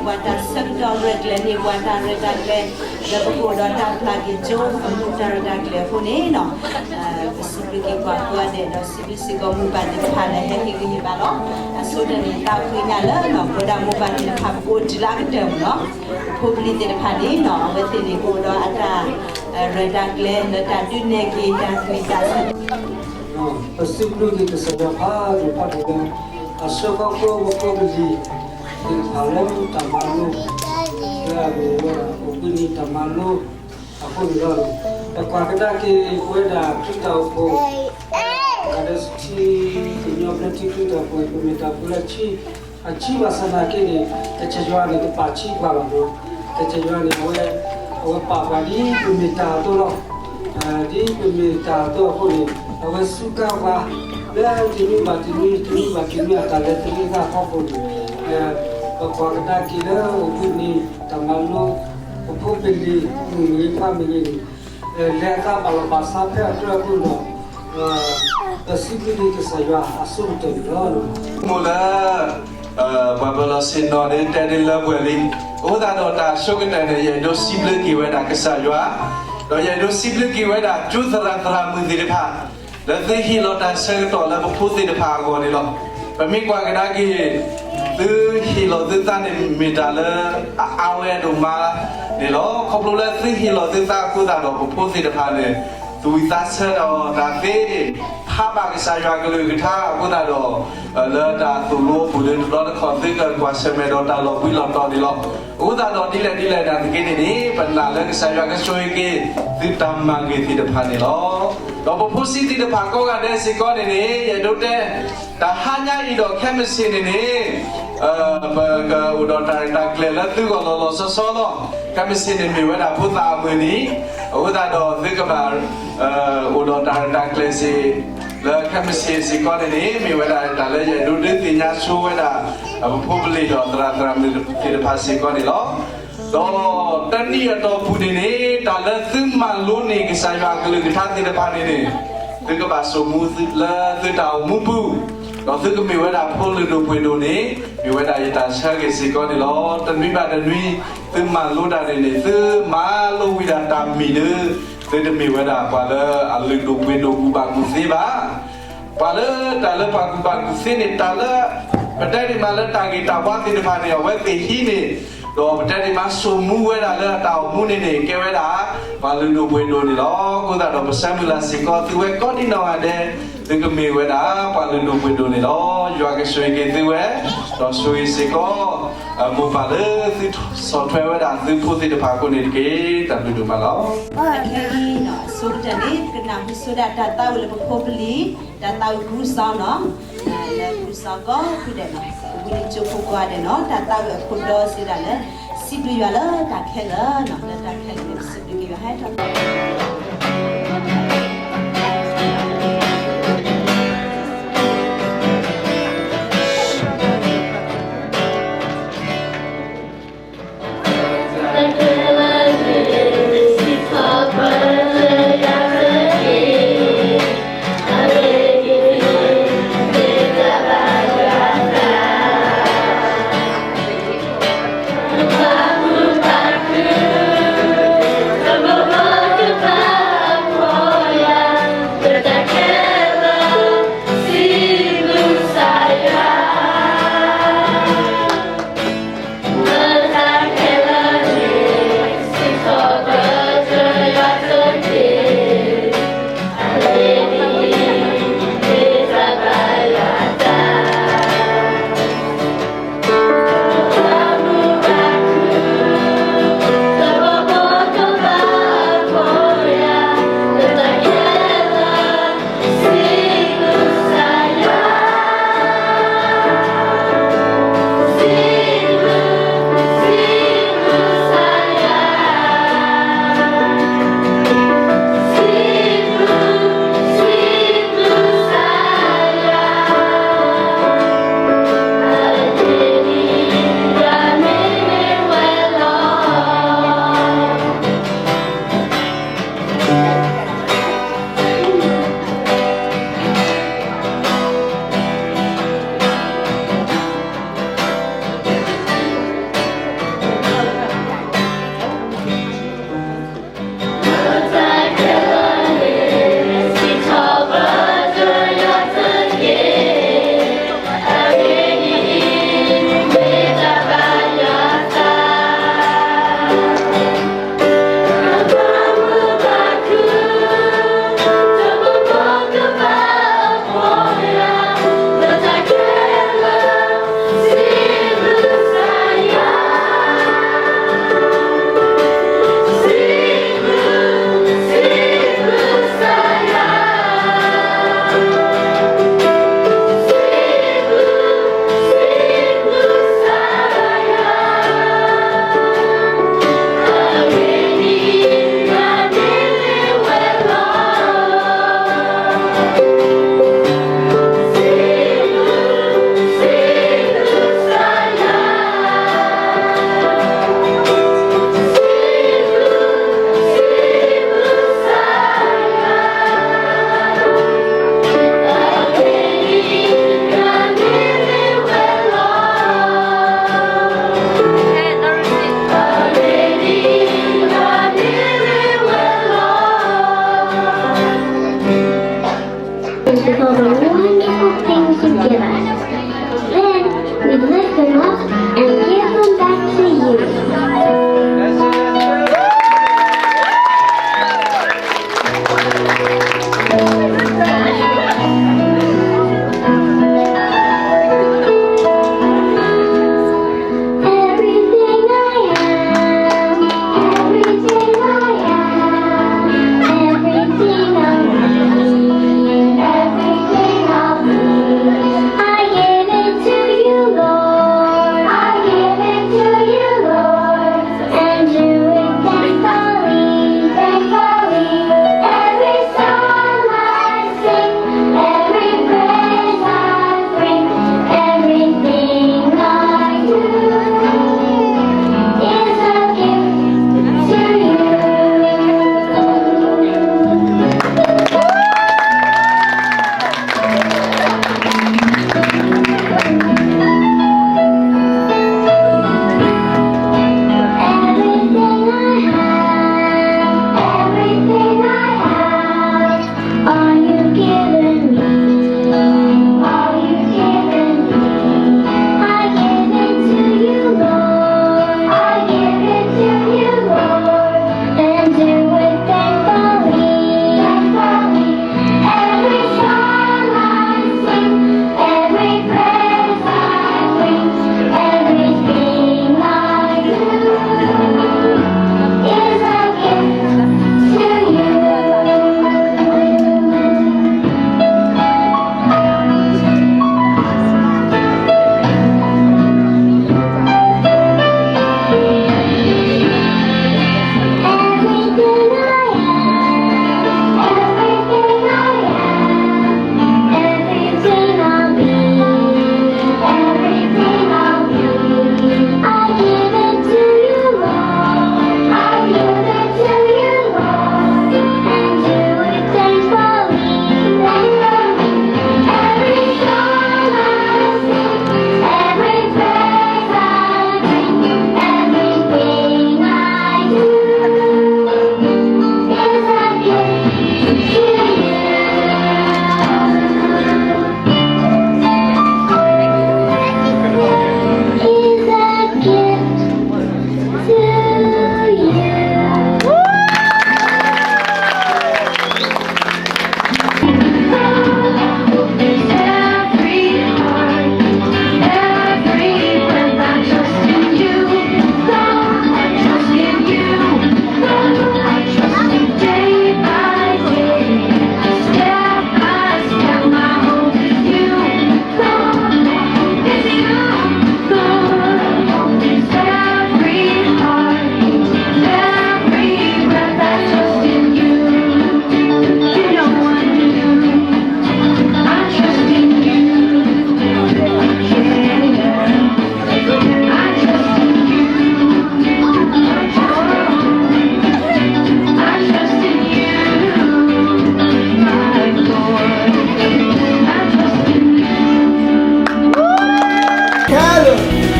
water sector regularly water regularly the water plug jo water regularly phone no sibiki kwa de no sibisi go mu ba de pha le he ki ba lo so de ni ta khwi nya le no water mu ba de pha ko dila de no probably de pha ni no we ti ni ko do ata regularly no ta du ne ki ta khwi ta Pastikuludi kesadapan pada asal kau beli alam tamalu, ya opini tamalu, aku dulu. Aku ada ke kuda kita aku ada si punya berarti kita aku minta pula aci bahasa nak ni kecuali itu paci baru kecuali awak papa di minta tu loh di minta tu aku ni awak suka bah dah ini akan ada terlihat apa pun aku ada kira aku ni tamalu aku beli ni family leka kalau bahasa aku loh Sibili kesaya asum terlalu. Mula babala sinone tadi labeli. Oda nota suka tadi yaitu sibili kiweda kesaya. Do yaitu sibili kiweda jutera mundiripha. Lalu hilota serta lalu putihipha goni lo. Pemikwa kedaki tu hilota tani midale awe duma ni lo. Kalau lalu hilota tak kuda lo putihipha ni. Tui ta serta tapi haba kesaya kalau kita kuda lo. Lada tu lo boleh lo konflik kuasa medoda lo bilang tadi lo. Udah lo dile dan begini ni pernah le kesaya kesoi ke tidak manggi tidak pani lo. Lo popusi tidak pakau ada sikon ini ya dute. Tak hanya itu kemesin ini. Udah tak kelihatan tu kalau lo sesolo kemesin ini weda putar meni. Udah lo tu kebar udah tak kelihatan. Le kemesin sikon ini weda tak le ya dute tinya su weda publik lo terang tidak pasti sikon ini lo. Do tani atau pun ini tak le tu malu ni kesaya kalau kita tidak pani ni. Tu kebar semua le tu tahu mupu. Đó thứ cái miêu đã phun lên đồ quên đồ này miêu đã hiện tại sao cái gì con này lo tân mỹ bạn tân mỹ từ mà lúa đã này từ mà lúa đã tam mì nữa từ cái miêu đã qua là ăn lên đồ quên đồ của bạn của gì ba qua là ta là bạn của gì này ta là bên đây mà là ta cái tàu qua thì nó phải này ở bên cái hi này đó bên đây mà số mua đã là tàu mua này cái vậy đã qua lên đồ quên đồ này đó cô ta đó bớt xem là gì con từ vậy có đi nào à đây từ cái miêu đã qua lên đồ quên đồ này đó do cái suy cái từ vậy đó suy sẽ có một vài thứ từ sau thuê vậy đã từ phụ thì được phá con này cái tạm được mà đó Ini no sudah ni kenapa sudah datang oleh pembeli datang berusaha no berusaha ko sudah no boleh cukup ko ada no datang kudo sudah le sibli wala tak kela no tak kela sibli kita hai Goodbye.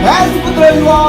Kasih putra dua.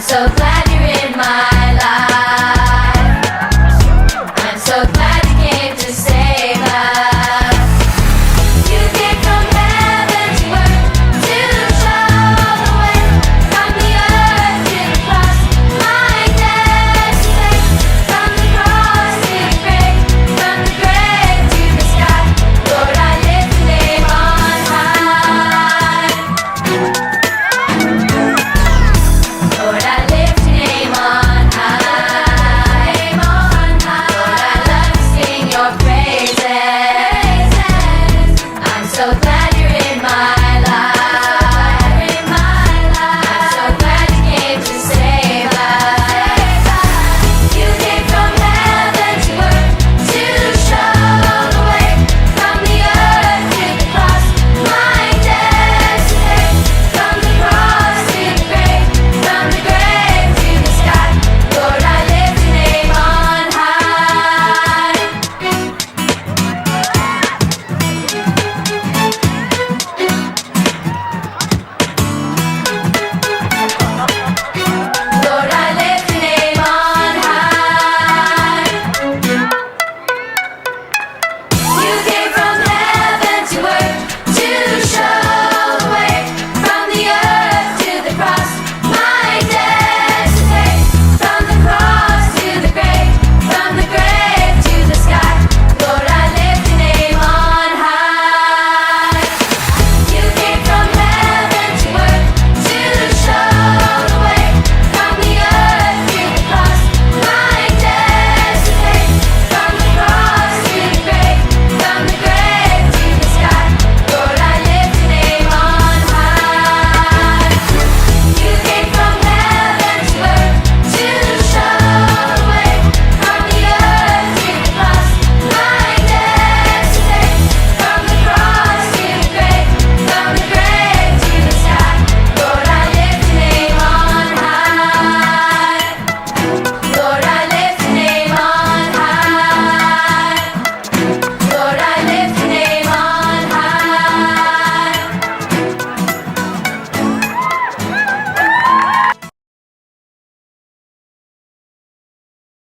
So glad